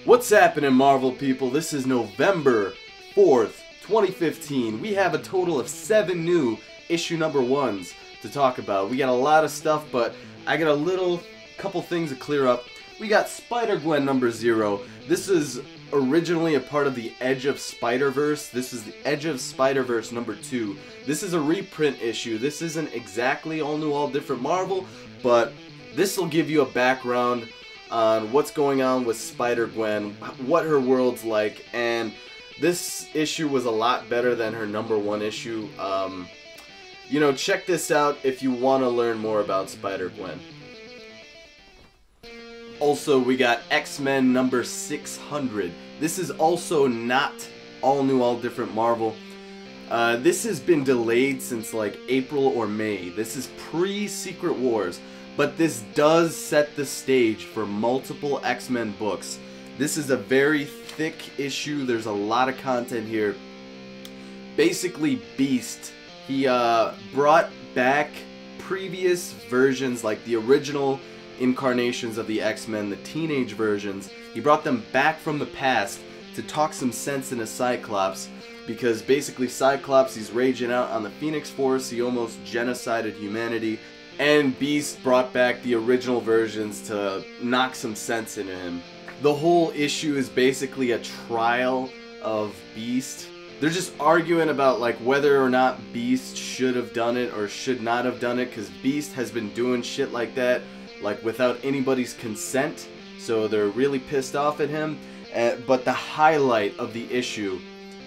What's happening, Marvel people? This is November 4th, 2015. We have a total of 7 new issue number 1s to talk about. We got a lot of stuff, but I got a couple things to clear up. We got Spider-Gwen number 0. This is originally a part of the Edge of Spider-Verse. This is the Edge of Spider-Verse number 2. This is a reprint issue. This isn't exactly all new, all different Marvel, but this will give you a background on what's going on with Spider-Gwen, what her world's like, and this issue was a lot better than her number 1 issue. You know, check this out if you want to learn more about Spider-Gwen. Also, we got X-Men number 600. This is also not all new, all different Marvel. This has been delayed since like April or May. This is pre-Secret Wars. But this does set the stage for multiple X-Men books. This is a very thick issue. There's a lot of content here. Basically, Beast, he brought back previous versions, like the original incarnations of the X-Men, the teenage versions. He brought them back from the past to talk some sense into Cyclops, because basically Cyclops, he's raging out on the Phoenix Force. He almost genocided humanity. And Beast brought back the original versions to knock some sense into him. The whole issue is basically a trial of Beast. They're just arguing about like whether or not Beast should have done it or should not have done it, because Beast has been doing shit like that, like without anybody's consent. So they're really pissed off at him. But the highlight of the issue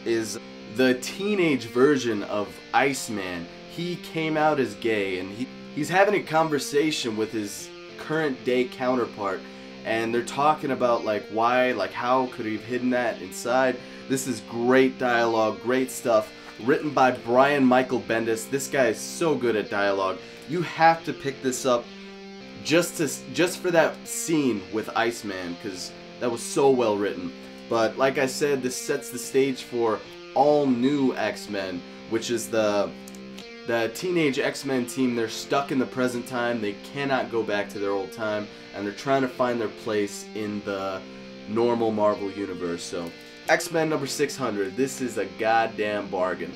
is the teenage version of Iceman. He came out as gay, and he's having a conversation with his current day counterpart, and they're talking about like why, like how could he have hidden that inside. This is great dialogue, great stuff, written by Brian Michael Bendis. This guy is so good at dialogue. You have to pick this up just for that scene with Iceman, because that was so well written. But like I said, this sets the stage for all new X-Men, which is the teenage X-Men team. They're stuck in the present time. They cannot go back to their old time, and they're trying to find their place in the normal Marvel universe. So X-Men number 600, this is a goddamn bargain.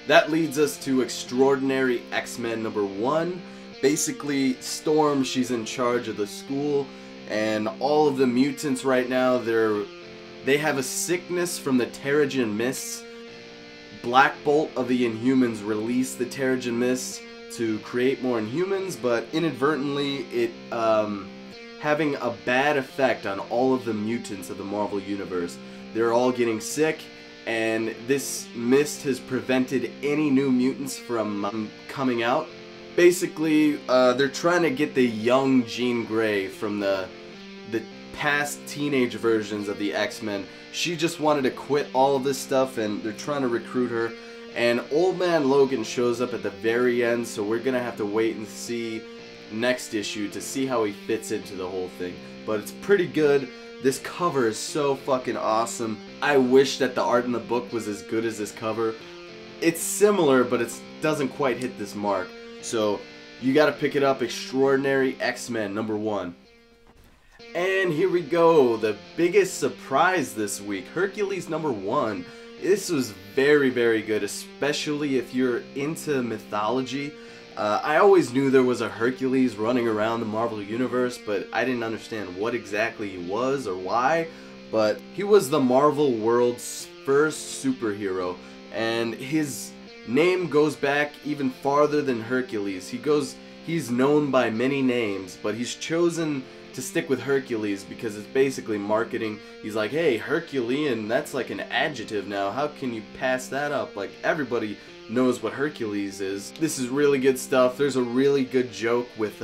That leads us to Extraordinary X-Men number 1. Basically, Storm, she's in charge of the school, and all of the mutants right now, they have a sickness from the Terrigen Mists. Black Bolt of the Inhumans released the Terrigen Mists to create more Inhumans, but inadvertently it having a bad effect on all of the mutants of the Marvel Universe. They're all getting sick, and this mist has prevented any new mutants from coming out. Basically, they're trying to get the young Jean Grey from the past teenage versions of the X-Men. She just wanted to quit all of this stuff, and they're trying to recruit her. And Old Man Logan shows up at the very end, so we're gonna have to wait and see next issue to see how he fits into the whole thing. But it's pretty good. This cover is so fucking awesome. I wish that the art in the book was as good as this cover. It's similar, but it doesn't quite hit this mark. So you gotta pick it up. Extraordinary X-Men number 1. And here we go, the biggest surprise this week, Hercules number 1. This was very, very good, especially if you're into mythology. I always knew there was a Hercules running around the Marvel Universe, but I didn't understand what exactly he was or why. But he was the Marvel world's first superhero, and his name goes back even farther than Hercules. He's known by many names, but he's chosen to stick with Hercules because it's basically marketing. He's like, hey, Herculean, that's like an adjective now. How can you pass that up? Like, everybody knows what Hercules is. This is really good stuff. There's a really good joke with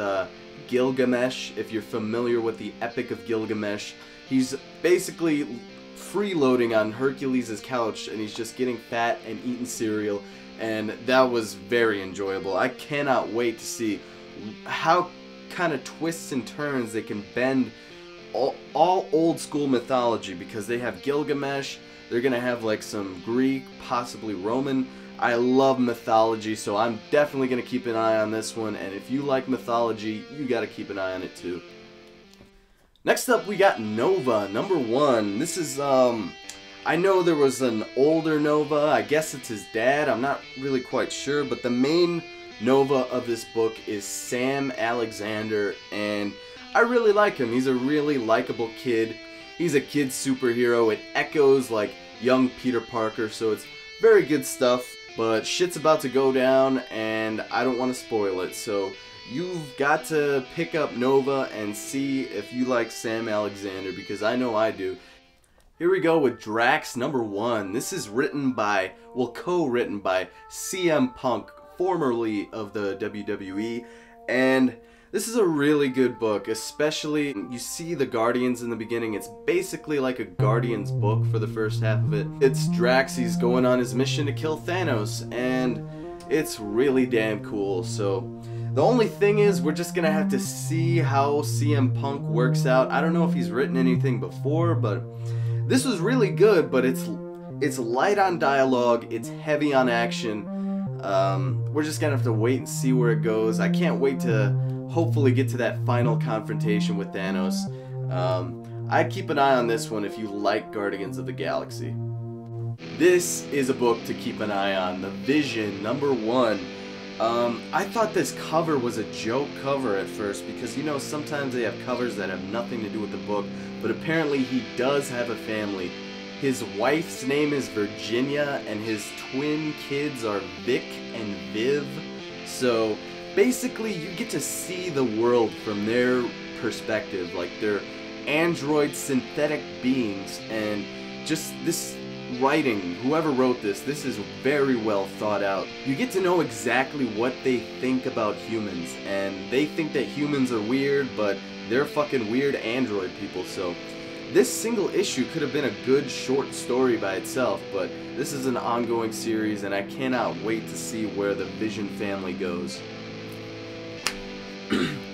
Gilgamesh, if you're familiar with the Epic of Gilgamesh. He's basically freeloading on Hercules' couch, and he's just getting fat and eating cereal, and that was very enjoyable. I cannot wait to see how kind of twists and turns they can bend all old school mythology, because they have Gilgamesh, they're gonna have like some Greek, possibly Roman. I love mythology, so I'm definitely gonna keep an eye on this one, and if you like mythology, you gotta keep an eye on it too. Next up, we got Nova, number 1. This is, I know there was an older Nova. I guess it's his dad. I'm not really quite sure. But the main Nova of this book is Sam Alexander. And I really like him. He's a really likable kid. He's a kid superhero. It echoes like young Peter Parker. So it's very good stuff. But shit's about to go down. And I don't want to spoil it. So you've got to pick up Nova and see if you like Sam Alexander, because I know I do. Here we go with Drax number 1. This is written by, well, co-written by CM Punk, formerly of the WWE, and this is a really good book, especially you see the Guardians in the beginning. It's basically like a Guardians book for the first half of it. It's Drax, he's going on his mission to kill Thanos, and it's really damn cool. So the only thing is, we're just gonna have to see how CM Punk works out. I don't know if he's written anything before, but this was really good. But it's light on dialogue, it's heavy on action. We're just gonna have to wait and see where it goes. I can't wait to hopefully get to that final confrontation with Thanos. I'd keep an eye on this one if you like Guardians of the Galaxy. This is a book to keep an eye on, The Vision, number 1. I thought this cover was a joke cover at first, because you know sometimes they have covers that have nothing to do with the book, but apparently he does have a family. His wife's name is Virginia and his twin kids are Vic and Viv. So basically you get to see the world from their perspective, like they're android synthetic beings, and just this writing, whoever wrote this is very well thought out. You get to know exactly what they think about humans, and they think that humans are weird, but they're fucking weird android people. So this single issue could have been a good short story by itself, but this is an ongoing series, and I cannot wait to see where the Vision family goes.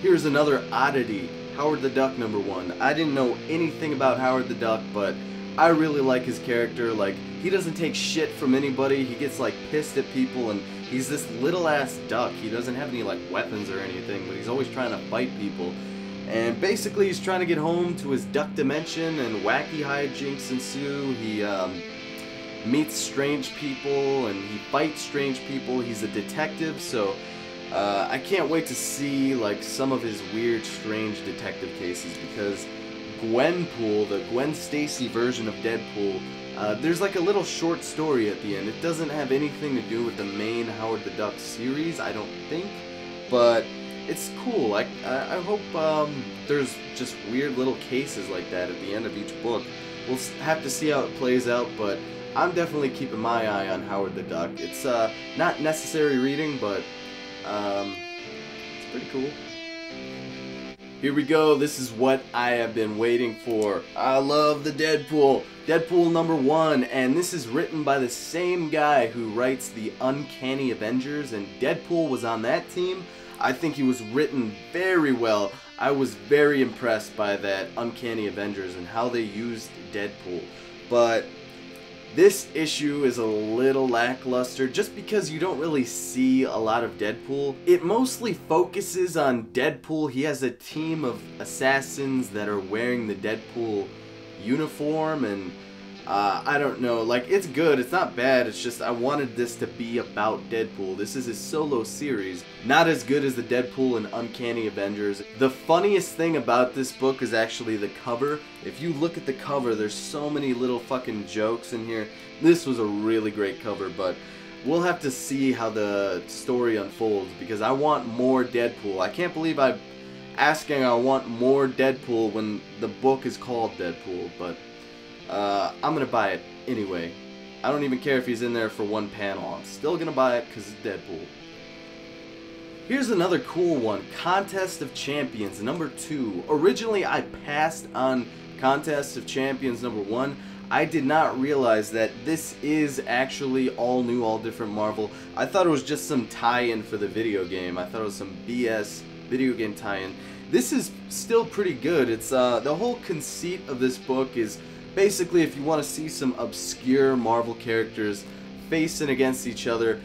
Here's another oddity, Howard the Duck number 1. I didn't know anything about Howard the Duck, but I really like his character. Like, he doesn't take shit from anybody. He gets like pissed at people, and he's this little ass duck. He doesn't have any like weapons or anything, but he's always trying to fight people. And basically he's trying to get home to his duck dimension, and wacky hijinks ensue. He meets strange people and he fights strange people. He's a detective, so I can't wait to see like some of his weird, strange detective cases, because Gwenpool, the Gwen Stacy version of Deadpool, there's like a little short story at the end. It doesn't have anything to do with the main Howard the Duck series, I don't think, but it's cool. I hope there's just weird little cases like that at the end of each book. We'll have to see how it plays out, but I'm definitely keeping my eye on Howard the Duck. It's not necessary reading, but it's pretty cool. Here we go. This is what I have been waiting for. I love the Deadpool. Deadpool number 1, and this is written by the same guy who writes the Uncanny Avengers, and Deadpool was on that team. I think he was written very well. I was very impressed by that Uncanny Avengers and how they used Deadpool. But this issue is a little lackluster just because you don't really see a lot of Deadpool. It mostly focuses on Deadpool. He has a team of assassins that are wearing the Deadpool uniform, and I don't know, like, it's good, it's not bad, it's just I wanted this to be about Deadpool. This is his solo series, not as good as the Deadpool and Uncanny Avengers. The funniest thing about this book is actually the cover. If you look at the cover, there's so many little fucking jokes in here. This was a really great cover, but we'll have to see how the story unfolds, because I want more Deadpool. I can't believe I'm asking I want more Deadpool when the book is called Deadpool, but I'm gonna buy it anyway. I don't even care if he's in there for one panel. I'm still gonna buy it because it's Deadpool. Here's another cool one, Contest of Champions number 2. Originally I passed on Contest of Champions number 1. I did not realize that this is actually all new, all different Marvel. I thought it was just some tie-in for the video game. I thought it was some BS video game tie-in. This is still pretty good. It's the whole conceit of this book is basically if you want to see some obscure Marvel characters facing against each other.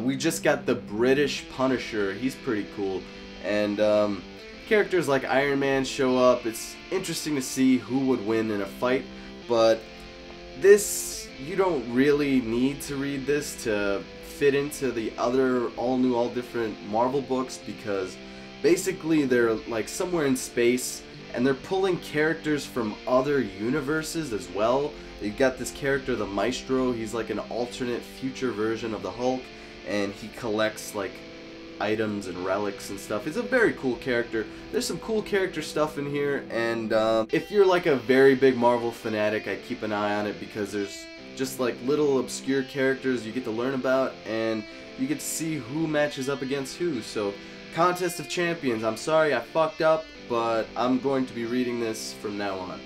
We just got the British Punisher. He's pretty cool. And characters like Iron Man show up. It's interesting to see who would win in a fight, but this, you don't really need to read this to fit into the other all new, all different Marvel books, because basically they're like somewhere in space and they're pulling characters from other universes as well. You've got this character, the Maestro. He's like an alternate future version of the Hulk, and he collects like items and relics and stuff. He's a very cool character. There's some cool character stuff in here, and if you're like a very big Marvel fanatic, I keep an eye on it, because there's just like little obscure characters you get to learn about, and you get to see who matches up against who. So Contest of Champions, I'm sorry I fucked up, but I'm going to be reading this from now on.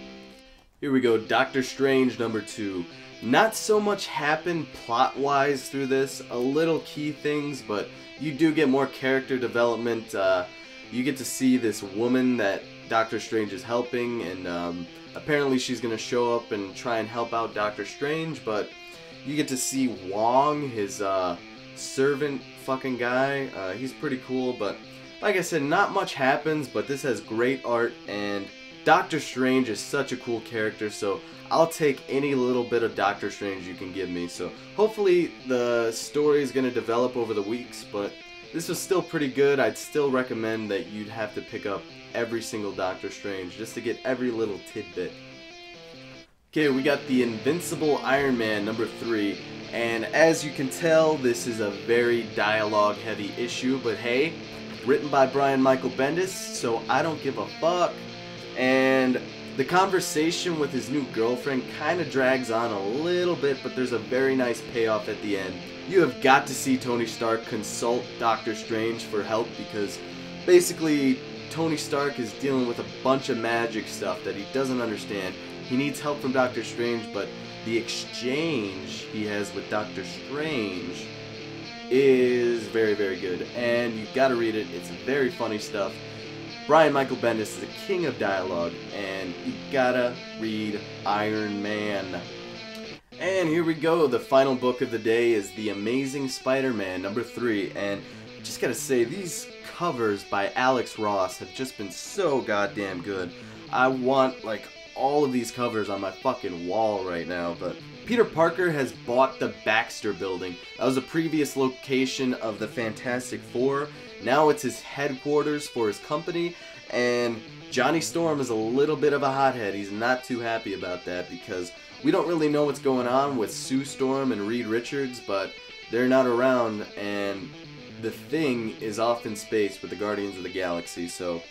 Here we go, Doctor Strange #2. Not so much happened plot-wise through this, a little key things, but you do get more character development. You get to see this woman that Doctor Strange is helping, and apparently she's going to show up and try and help out Doctor Strange, but you get to see Wong, his servant fucking guy. He's pretty cool, but like I said, not much happens, but this has great art, and Doctor Strange is such a cool character, so I'll take any little bit of Doctor Strange you can give me. So hopefully the story is going to develop over the weeks, but this was still pretty good. I'd still recommend that you'd have to pick up every single Doctor Strange just to get every little tidbit. Okay, we got the Invincible Iron Man #3, and as you can tell, this is a very dialogue heavy issue, but hey, written by Brian Michael Bendis, so I don't give a fuck. And the conversation with his new girlfriend kind of drags on a little bit, but there's a very nice payoff at the end. You have got to see Tony Stark consult Doctor Strange for help, because basically Tony Stark is dealing with a bunch of magic stuff that he doesn't understand. He needs help from Doctor Strange, but the exchange he has with Doctor Strange is very, very good, and you've got to read it. It's very funny stuff. Brian Michael Bendis is a king of dialogue, and you gotta read Iron Man. And here we go, the final book of the day is The Amazing Spider-Man #3, and I just gotta say, these covers by Alex Ross have just been so goddamn good. I want like all of these covers on my fucking wall right now, but Peter Parker has bought the Baxter Building. That was a previous location of the Fantastic Four. Now it's his headquarters for his company, and Johnny Storm is a little bit of a hothead. He's not too happy about that, because we don't really know what's going on with Sue Storm and Reed Richards, but they're not around, and the Thing is off in space with the Guardians of the Galaxy, so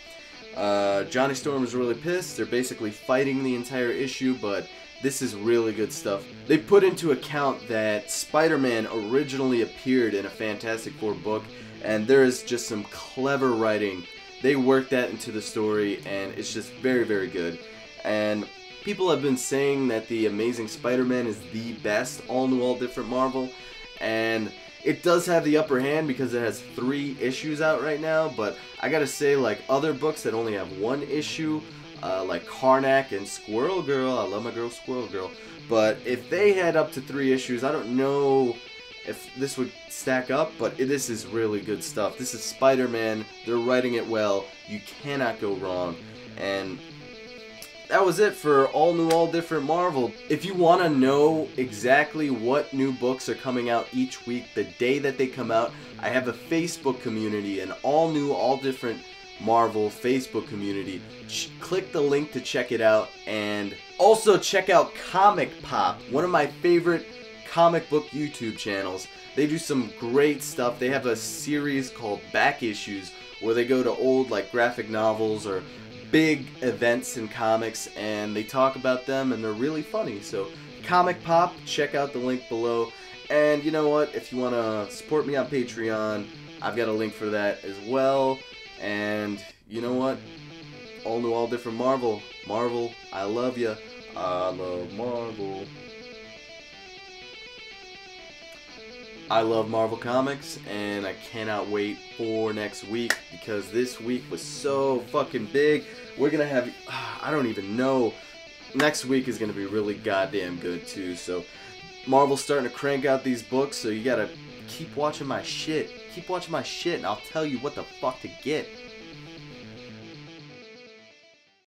Johnny Storm is really pissed. They're basically fighting the entire issue, but this is really good stuff. They put into account that Spider-Man originally appeared in a Fantastic Four book, and there is just some clever writing. They worked that into the story, and it's just very, very good. And people have been saying that The Amazing Spider-Man is the best all-new, all-different Marvel, and it does have the upper hand because it has 3 issues out right now, but I gotta say, like other books that only have 1 issue, like Karnak and Squirrel Girl, I love my girl Squirrel Girl, but if they had up to 3 issues, I don't know if this would stack up, but this is really good stuff. This is Spider-Man, they're writing it well, you cannot go wrong, and that was it for all new, all different Marvel. If you want to know exactly what new books are coming out each week, the day that they come out, I have a Facebook community, an all new, all different Marvel Facebook community. Click the link to check it out, and also check out ComicPop, one of my favorite comic book YouTube channels. They do some great stuff. They have a series called Back Issues, where they go to old like graphic novels or big events in comics, and they talk about them, and they're really funny. So ComicPop, check out the link below. And you know what, if you want to support me on Patreon, I've got a link for that as well. And you know what, all new, all different Marvel. Marvel, I love ya. I love Marvel. I love Marvel Comics, and I cannot wait for next week, because this week was so fucking big. We're gonna have, I don't even know, next week is gonna be really goddamn good too. So Marvel's starting to crank out these books, so you gotta keep watching my shit. Keep watching my shit, and I'll tell you what the fuck to get.